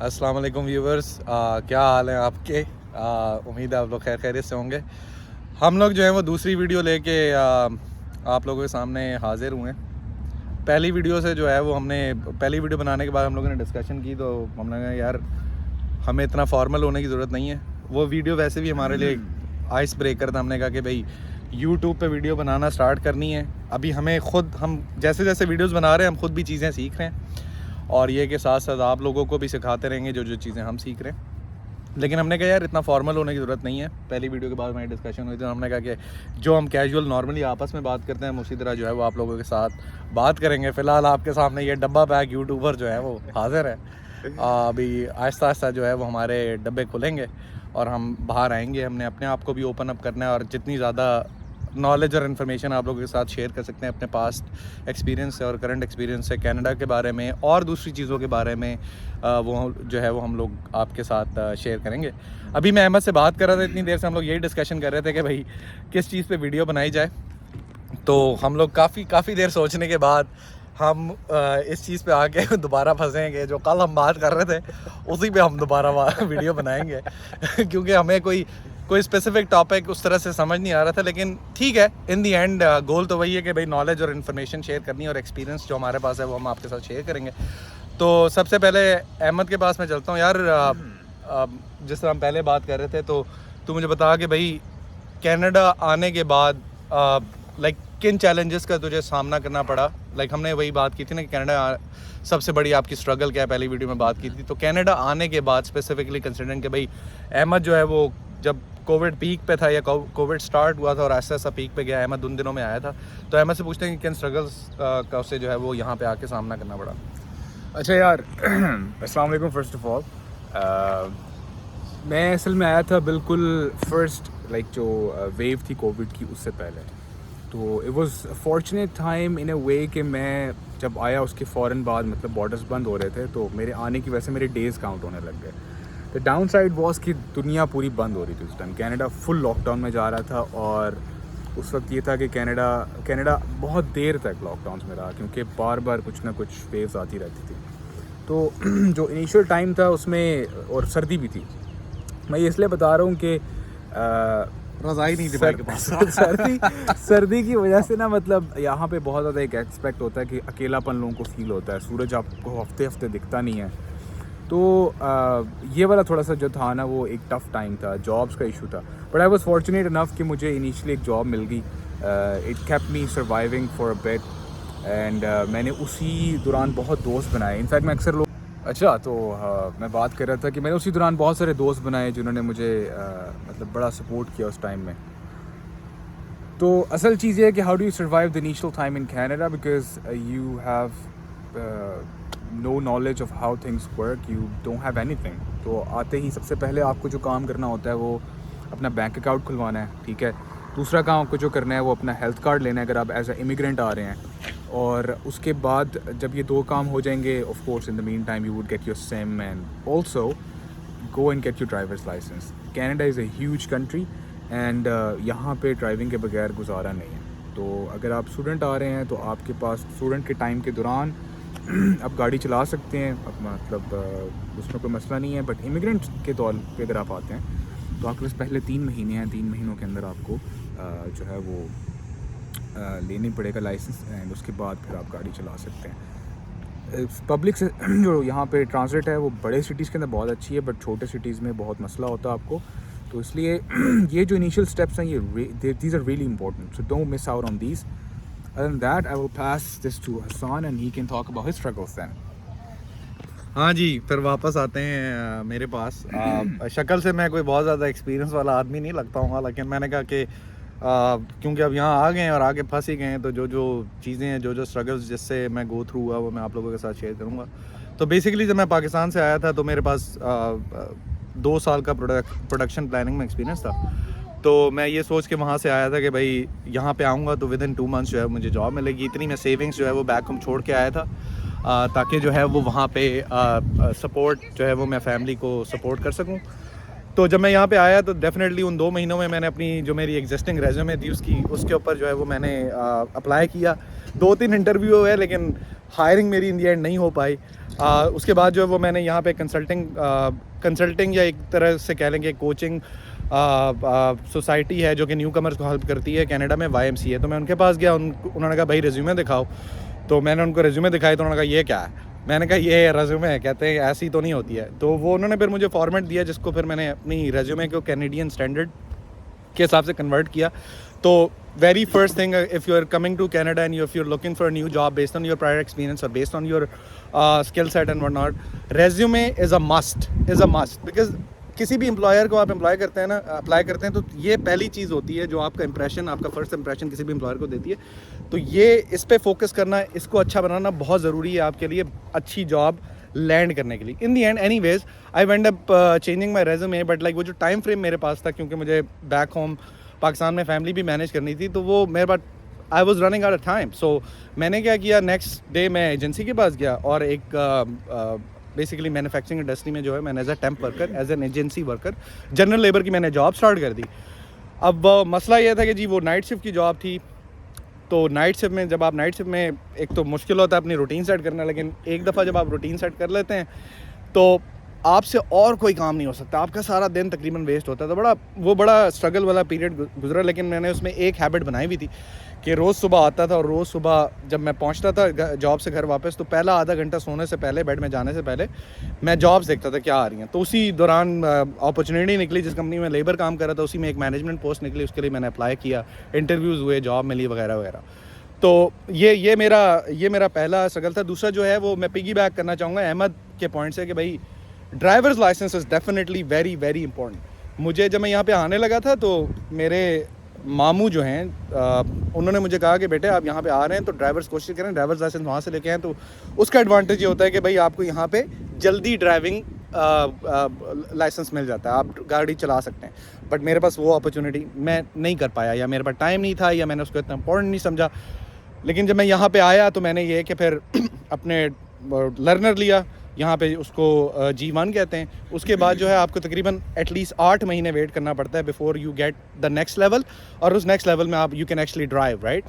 अस्सलाम वालेकुम व्यूवर्स, क्या हाल है आपके। उम्मीद है आप लोग खैर खैरियत से होंगे। हम लोग जो है वो दूसरी वीडियो लेके आप लोगों के सामने हाजिर हुए हैं। पहली वीडियो से जो है वो हमने पहली वीडियो बनाने के बाद हम लोगों ने डिस्कशन की, तो हमने कहा यार हमें इतना फॉर्मल होने की ज़रूरत नहीं है। वो वीडियो वैसे भी हमारे लिए आइस ब्रेकर था। हमने कहा कि भाई यूट्यूब पे वीडियो बनाना स्टार्ट करनी है। अभी हमें ख़ुद हम जैसे जैसे वीडियोस बना रहे हैं हम ख़ुद भी चीज़ें सीख रहे हैं, और ये के साथ साथ आप लोगों को भी सिखाते रहेंगे जो जो चीज़ें हम सीख रहे हैं। लेकिन हमने कहा यार इतना फॉर्मल होने की ज़रूरत नहीं है। पहली वीडियो के बाद हमारी डिस्कशन हुई, तो हमने कहा कि जो हम कैजुअल नॉर्मली आपस में बात करते हैं हम उसी तरह जो है वो आप लोगों के साथ बात करेंगे। फ़िलहाल आपके सामने ये डब्बा पैक यूट्यूबर जो है वो हाज़िर है। अभी आहिस्ता आहिस्ता जो है वो हमारे डब्बे खुलेंगे और हम बाहर आएंगे। हमने अपने आप को भी ओपन अप करना है, और जितनी ज़्यादा नॉलेज और इन्फॉर्मेशन आप लोगों के साथ शेयर कर सकते हैं अपने पास्ट एक्सपीरियंस से और करंट एक्सपीरियंस से, कनाडा के बारे में और दूसरी चीज़ों के बारे में, वो जो है वो हम लोग आपके साथ शेयर करेंगे। अभी मैं अहमद से बात कर रहा था, इतनी देर से हम लोग यही डिस्कशन कर रहे थे कि भाई किस चीज़ पे वीडियो बनाई जाए। तो हम लोग काफ़ी देर सोचने के बाद हम इस चीज़ पे आके दोबारा फंसेंगे। जो कल हम बात कर रहे थे उसी पे हम दोबारा वीडियो बनाएंगे क्योंकि हमें कोई स्पेसिफिक टॉपिक उस तरह से समझ नहीं आ रहा था। लेकिन ठीक है, इन दी एंड गोल तो वही है कि भाई नॉलेज और इन्फॉर्मेशन शेयर करनी है, और एक्सपीरियंस जो हमारे पास है वो हम आपके साथ शेयर करेंगे। तो सबसे पहले अहमद के पास मैं चलता हूँ। यार जिस तरह हम पहले बात कर रहे थे, तो तू मुझे बता कि भाई कनाडा आने के बाद लाइक किन चैलेंजेस का तुझे सामना करना पड़ा। लाइक हमने वही बात की थी ना कि कनाडा सबसे बड़ी आपकी स्ट्रगल क्या है, पहली वीडियो में बात की थी। तो कनाडा आने के बाद स्पेसिफिकली कंसिडरिंग कि भाई अहमद जो है वो जब कोविड पीक पे था या कोविड स्टार्ट हुआ था और ऐसा ऐसा पीक पे गया, अहमद उन दिनों में आया था। तो अहमद से पूछते हैं कि किन स्ट्रगल्स का उससे जो है वो यहाँ पे आके सामना करना पड़ा। अच्छा यार अस्सलाम वालेकुम फर्स्ट ऑफ ऑल। मैं असल में आया था बिल्कुल फर्स्ट जो वेव थी कोविड की उससे पहले। तो it was fortunate time in a way कि मैं जब आया उसके फ़ौरन बाद मतलब बॉर्डर्स बंद हो रहे थे, तो मेरे आने की वजह से मेरे डेज़ काउंट होने लग गए। द डाउन साइड वॉज कि दुनिया पूरी बंद हो रही थी उस टाइम। कनाडा फुल लॉकडाउन में जा रहा था, और उस वक्त ये था कि कनाडा बहुत देर तक लॉकडाउन में रहा, क्योंकि बार बार कुछ ना कुछ वेव्स आती रहती थी। तो जो इनिशियल टाइम था उसमें, और सर्दी भी थी। मैं ये इसलिए बता रहा हूँ कि रज़ाई नहीं थी भाई के पास। सर्दी की वजह से ना, मतलब यहाँ पे बहुत ज़्यादा एक एक्सपेक्ट होता है कि अकेलापन लोगों को फील होता है। सूरज आपको हफ्ते हफ्ते दिखता नहीं है। तो ये वाला थोड़ा सा जो था ना वो एक टफ़ टाइम था, जॉब्स का इशू था। But I was fortunate enough कि मुझे इनिशियली एक जॉब मिल गई। It kept me surviving for a bit, and मैंने उसी दौरान बहुत दोस्त बनाए। इनफैक्ट मैं अक्सर अच्छा तो मैं बात कर रहा था कि मैंने उसी दौरान बहुत सारे दोस्त बनाए जिन्होंने मुझे मतलब बड़ा सपोर्ट किया उस टाइम में। तो असल चीज़ ये है कि how do you survive the initial time in Canada, because you have no knowledge of how things work, you don't have anything. तो आते ही सबसे पहले आपको जो काम करना होता है वो अपना बैंक अकाउंट खुलवाना है, ठीक है। दूसरा काम आपको जो करना है वो अपना हेल्थ कार्ड लेना है अगर आप एज ए इमिग्रेंट आ रहे हैं। और उसके बाद जब ये दो काम हो जाएंगे, of course in the mean time you would get your SIM and also go and get your driver's licence. Canada is a huge country, and यहाँ पे ड्राइविंग के बगैर गुजारा नहीं है। तो अगर आप स्टूडेंट आ रहे हैं तो आपके पास स्टूडेंट के टाइम के दौरान आप गाड़ी चला सकते हैं, अब मतलब उसमें कोई मसला नहीं है। बट इमिग्रेंट के तौर पे अगर आप आते हैं तो आपके पास पहले 3 महीने हैं। 3 महीनों के अंदर आपको जो है वो लेनी पड़ेगा लाइसेंस, एंड उसके बाद फिर आप गाड़ी चला सकते हैं। पब्लिक से जो यहाँ पे ट्रांसलेट है वो बड़े सिटीज़ के अंदर बहुत अच्छी है, बट छोटे सिटीज़ में बहुत मसला होता है आपको। तो इसलिए ये जो इनिशियल स्टेप्स हैं ये these are really important, so don't miss out on these. Other than that, I will pass this to Hassan and he can talk about his struggles then. हाँ जी, फिर वापस आते हैं मेरे पास। शक्ल से मैं कोई बहुत ज़्यादा एक्सपीरियंस वाला आदमी नहीं लगता हूँ, लेकिन मैंने कहा कि क्योंकि अब यहाँ आ गए हैं और आगे फंस ही गए हैं, तो जो जो चीज़ें हैं, जो जो स्ट्रगल्स जिससे मैं गो थ्रू हुआ वो मैं आप लोगों के साथ शेयर करूँगा। तो बेसिकली जब मैं पाकिस्तान से आया था तो मेरे पास 2 साल का प्रोडक्शन प्लानिंग में एक्सपीरियंस था। तो मैं ये सोच के वहाँ से आया था कि भाई यहाँ पे आऊँगा तो विद इन 2 मंथ्स जो है मुझे जॉब मिलेगी। इतनी मैं सेविंग्स जो है वो बैक होम छोड़ के आया था, ताकि जो है वो वहाँ पे सपोर्ट जो है वो मैं फैमिली को सपोर्ट कर सकूँ। तो जब मैं यहाँ पे आया तो डेफिनेटली उन 2 महीनों में मैंने अपनी जो मेरी एग्जिस्टिंग रेज्यूमे थी उसके ऊपर जो है वो मैंने अप्लाई किया। 2-3 इंटरव्यू हुए, लेकिन हायरिंग मेरी इन दी एंड नहीं हो पाई। उसके बाद जो है वो मैंने यहाँ पे कंसल्टिंग या एक तरह से कह लेंगे कोचिंग सोसाइटी है जो कि न्यू कमर्स को हेल्प करती है कनाडा में, YMCA। तो मैं उनके पास गया, उन्होंने कहा भाई रेज्यूमे दिखाओ। तो मैंने उनको रेज्यूमे दिखाई तो उन्होंने कहा ये क्या है? मैंने कहा ये रेज्यूमे है। कहते हैं ऐसी तो नहीं होती है। तो वो उन्होंने फिर मुझे फॉर्मेट दिया जिसको फिर मैंने अपनी रेज्यूमे को कैनेडियन स्टैंडर्ड के हिसाब से कन्वर्ट किया। तो very first thing, if you are coming to Canada and if you are looking for a new job based on your prior experience और based on your skill set and what not, resume is a must because किसी भी employer को आप apply करते हैं तो ये पहली चीज़ होती है जो आपका इंप्रेशन, आपका फर्स्ट इंप्रेशन किसी भी एम्प्लॉयर को देती है। तो ये इस पे फोकस करना, इसको अच्छा बनाना बहुत ज़रूरी है आपके लिए अच्छी जॉब लैंड करने के लिए। In the end anyways I went up changing my resume, but like वो जो टाइम फ्रेम मेरे पास था, क्योंकि मुझे बैक होम पाकिस्तान में फैमिली भी मैनेज करनी थी, तो वो मेरे पास I was running out of time. So मैंने क्या किया, नेक्स्ट डे मैं एजेंसी के पास गया और एक बेसिकली मैन्युफैक्चरिंग इंडस्ट्री में जो है मैंने as a temp worker, as an agency worker, general labour की मैंने जॉब स्टार्ट कर दी। अब मसला ये था कि जी वो नाइट शिफ्ट की जॉब थी। तो नाइट शिफ्ट में, जब आप नाइट शिफ्ट में, एक तो मुश्किल होता है अपनी रूटीन सेट करना, लेकिन एक दफ़ा जब आप रूटीन सेट कर लेते हैं तो आपसे और कोई काम नहीं हो सकता, आपका सारा दिन तकरीबन वेस्ट होता है। तो बड़ा स्ट्रगल वाला पीरियड गुजरा, लेकिन मैंने उसमें एक हैबिट बनाई हुई थी कि रोज़ सुबह आता था और रोज़ सुबह जब मैं पहुंचता था जॉब से घर वापस, तो पहला आधा घंटा सोने से पहले, बेड में जाने से पहले मैं जॉब्स देखता था क्या आ रही हैं। तो उसी दौरान अपॉर्चुनिटी निकली, जिस कंपनी में लेबर काम कर रहा था उसी में एक मैनेजमेंट पोस्ट निकली, उसके लिए मैंने अप्लाई किया, इंटरव्यूज़ हुए, जॉब मिली वगैरह वगैरह। तो ये मेरा पहला स्ट्रगल था। दूसरा जो है वो मैं पिगी बैक करना चाहूँगा अहमद के पॉइंट से कि भाई driver's licence is definitely very very important. मुझे जब मैं यहाँ पे आने लगा था तो मेरे मामू जो हैं उन्होंने मुझे कहा कि बेटे आप यहाँ पे आ रहे हैं तो ड्राइवर्स कोशिश करें ड्राइवर्स लाइसेंस वहाँ से लेके आएँ। तो उसका एडवांटेज ये होता है कि भाई आपको यहाँ पे जल्दी ड्राइविंग लाइसेंस मिल जाता है, आप गाड़ी चला सकते हैं। बट मेरे पास वो अपॉर्चुनिटी मैं नहीं कर पाया, या मेरे पास टाइम नहीं था, या मैंने उसको इतना इम्पोर्टेंट नहीं समझा। लेकिन जब मैं यहाँ पे आया तो मैंने ये कि फिर अपने लर्नर लिया, यहाँ पे उसको G1 कहते हैं। उसके बाद जो है आपको तकरीबन एटलीस्ट 8 महीने वेट करना पड़ता है before you get the next level, और उस नेक्स्ट लेवल में आप you can actually drive, right.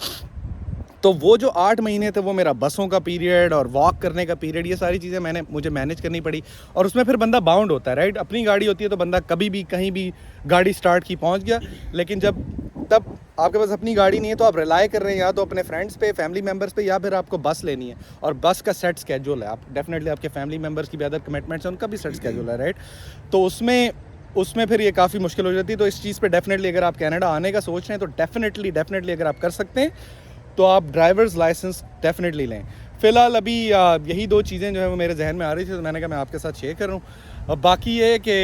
तो वो जो 8 महीने थे वो मेरा बसों का पीरियड और वॉक करने का पीरियड, ये सारी चीज़ें मुझे मैनेज करनी पड़ी। और उसमें फिर बंदा बाउंड होता है, राइट। अपनी गाड़ी होती है तो बंदा कभी भी कहीं भी गाड़ी स्टार्ट की पहुंच गया, लेकिन तब आपके पास अपनी गाड़ी नहीं है तो आप रिलाई कर रहे हैं या तो अपने फ्रेंड्स पे, फैमिली मेम्बर्स पे, या फिर आपको बस लेनी है और बस का सेट स्केड्यूल है। आप डेफिनेटली आपके फैमिली मेम्बर्स की भी अदर कमिटमेंट्स हैं, उनका भी सेट स्केड्यूल है, राइट। तो उसमें फिर ये काफ़ी मुश्किल हो जाती है। तो इस चीज़ पे डेफिनेटली अगर आप कनाडा आने का सोच रहे हैं तो डेफिनेटली अगर आप कर सकते हैं तो आप ड्राइवर्स लाइसेंस डेफिनेटली लें। फ़िलहाल अभी यही 2 चीज़ें जो है वो मेरे जहन में आ रही थी, तो मैंने कहा मैं आपके साथ शेयर कर रहा हूँ। बाकी ये कि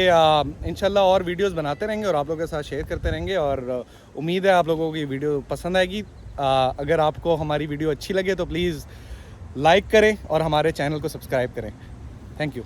इंशाल्लाह और वीडियोस बनाते रहेंगे और आप लोगों के साथ शेयर करते रहेंगे, और उम्मीद है आप लोगों को ये वीडियो पसंद आएगी। अगर आपको हमारी वीडियो अच्छी लगे तो प्लीज़ लाइक करें और हमारे चैनल को सब्सक्राइब करें। Thank you.